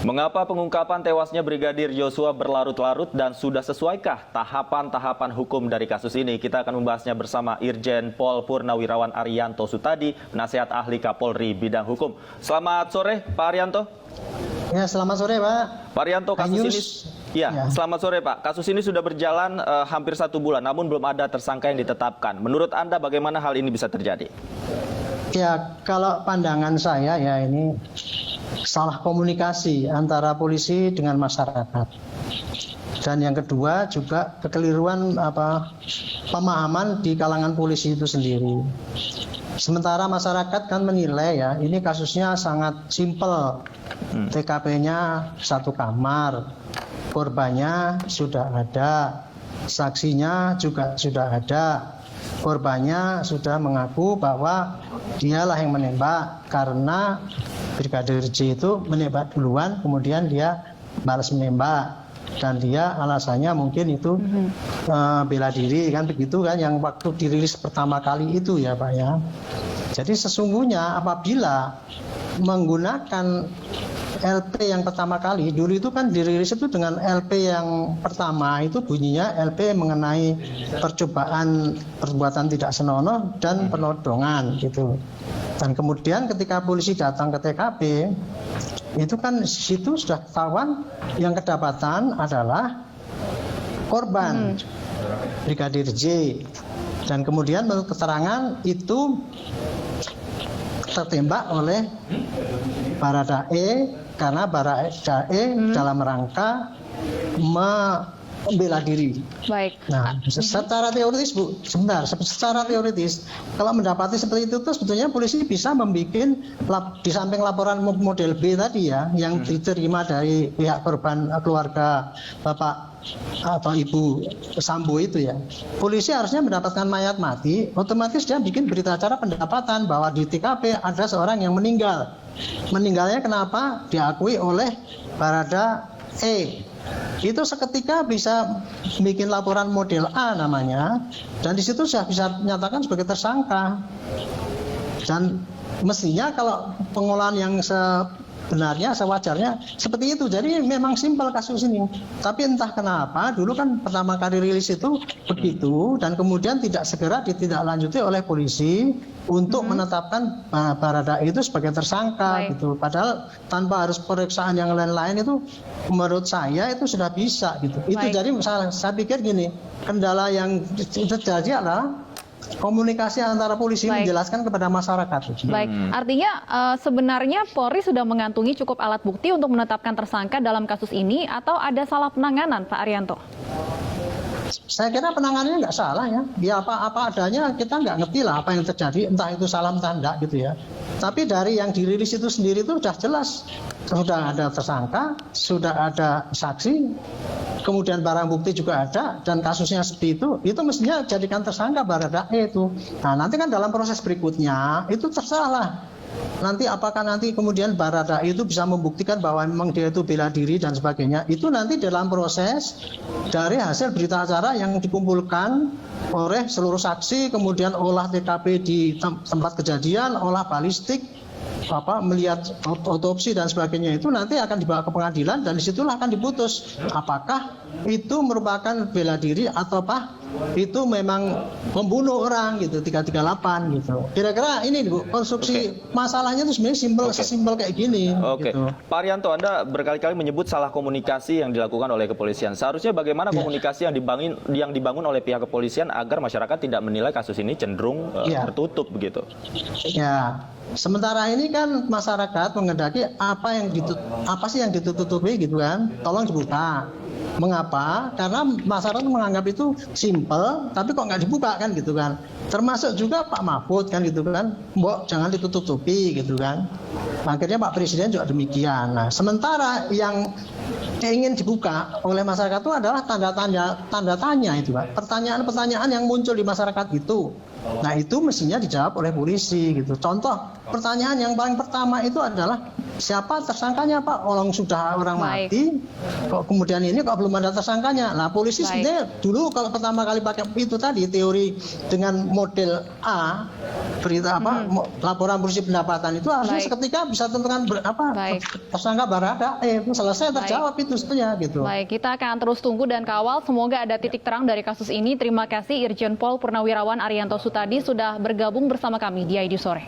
Mengapa pengungkapan tewasnya Brigadir Yosua berlarut-larut dan sudah sesuaikah tahapan-tahapan hukum dari kasus ini? Kita akan membahasnya bersama Irjen Pol Purnawirawan Arianto Sutadi, penasihat ahli Kapolri bidang hukum. Selamat sore, Pak Arianto. Ya, selamat sore, Pak. Pak Arianto, kasus ini selamat sore, Pak. Kasus ini sudah berjalan hampir 1 bulan, namun belum ada tersangka yang ditetapkan. Menurut Anda bagaimana hal ini bisa terjadi? Ya, kalau pandangan saya ya ini salah komunikasi antara polisi dengan masyarakat. Dan yang kedua juga kekeliruan pemahaman di kalangan polisi itu sendiri. Sementara masyarakat kan menilai ya ini kasusnya sangat simpel. TKP-nya 1 kamar, korbannya sudah ada, saksinya juga sudah ada. Korbannya sudah mengaku bahwa dialah yang menembak karena Brigadir J itu menembak duluan, kemudian dia balas menembak dan dia alasannya mungkin itu bela diri kan begitu kan yang waktu dirilis pertama kali itu ya Pak ya. Jadi sesungguhnya apabila menggunakan LP yang pertama kali, dulu itu kan dirilis itu dengan LP yang pertama itu bunyinya LP mengenai perbuatan tidak senonoh dan penodongan gitu. Dan kemudian ketika polisi datang ke TKP, itu kan situ sudah ketahuan yang kedapatan adalah korban Brigadir J. Dan kemudian menurut keterangan itu tertembak oleh Baradae karena Baradae dalam rangka membela diri. Baik. Nah, secara teoritis Bu, secara teoritis kalau mendapati seperti itu tuh sebetulnya polisi bisa membuat di samping laporan model B tadi ya yang diterima dari pihak korban keluarga Bapak atau Ibu Sambo itu ya. Polisi harusnya mendapatkan mayat mati, otomatis dia bikin berita acara pendapatan bahwa di TKP ada seorang yang meninggal. Meninggalnya kenapa? Diakui oleh Baradae. Itu seketika bisa bikin laporan model A namanya, dan di situ sudah bisa menyatakan sebagai tersangka. Dan mestinya kalau pengolahan yang sebenarnya sewajarnya seperti itu. Jadi memang simpel kasus ini. Tapi entah kenapa dulu kan pertama kali rilis itu begitu dan kemudian tidak segera ditindaklanjuti oleh polisi untuk menetapkan Baradae itu sebagai tersangka gitu. Padahal tanpa harus pemeriksaan yang lain-lain itu menurut saya itu sudah bisa gitu. Itu jadi saya pikir gini, kendala yang terjadi adalah komunikasi antara polisi menjelaskan kepada masyarakat. Baik, artinya sebenarnya Polri sudah mengantungi cukup alat bukti untuk menetapkan tersangka dalam kasus ini atau ada salah penanganan, Pak Arianto? Saya kira penanganannya nggak salah ya. Ya apa adanya kita nggak ngerti lah apa yang terjadi, entah itu salah entah enggak gitu ya. Tapi dari yang dirilis itu sendiri itu sudah jelas. Sudah ada tersangka, sudah ada saksi, kemudian barang bukti juga ada dan kasusnya seperti itu mestinya jadikan tersangka Baradae itu. Nah nanti kan dalam proses berikutnya itu tersalah. Nanti apakah nanti kemudian Baradae itu bisa membuktikan bahwa memang dia itu bela diri dan sebagainya. Itu nanti dalam proses dari hasil berita acara yang dikumpulkan oleh seluruh saksi, kemudian olah TKP di tempat kejadian, olah balistik, melihat otopsi dan sebagainya itu nanti akan dibawa ke pengadilan dan disitulah akan diputus apakah itu merupakan bela diri ataukah itu memang membunuh orang gitu 338 gitu. Kira-kira ini Bu, konstruksi masalahnya itu sebenarnya sesimpel kayak gini. Gitu. Pak Arianto, Anda berkali-kali menyebut salah komunikasi yang dilakukan oleh kepolisian. Seharusnya bagaimana komunikasi yang dibangun oleh pihak kepolisian agar masyarakat tidak menilai kasus ini cenderung tertutup begitu? Ya. Sementara ini kan masyarakat menghendaki apa sih yang ditutupi gitu kan, tolong dibuka. Mengapa? Karena masyarakat menganggap itu simpel, tapi kok nggak dibuka kan gitu kan. Termasuk juga Pak Mahfud kan gitu kan, mbok jangan ditutupi gitu kan. Akhirnya Pak Presiden juga demikian. Nah, sementara yang ingin dibuka oleh masyarakat itu adalah tanda tanya itu Pak. Pertanyaan-pertanyaan yang muncul di masyarakat itu. Nah itu mestinya dijawab oleh polisi gitu. Contoh pertanyaan yang paling pertama itu adalah siapa tersangkanya Pak? Orang mati, kok kemudian ini kok belum ada tersangkanya? Nah polisi sebenarnya dulu kalau pertama kali pakai itu tadi teori dengan model A berita laporan polisi pendapatan itu harusnya seketika bisa tentukan tersangka Barada itu selesai terjawab itu sebenarnya gitu. Baik, kita akan terus tunggu dan kawal. Semoga ada titik terang dari kasus ini. Terima kasih Irjen Pol Purnawirawan Arianto Sutadi sudah bergabung bersama kami di ID Sore.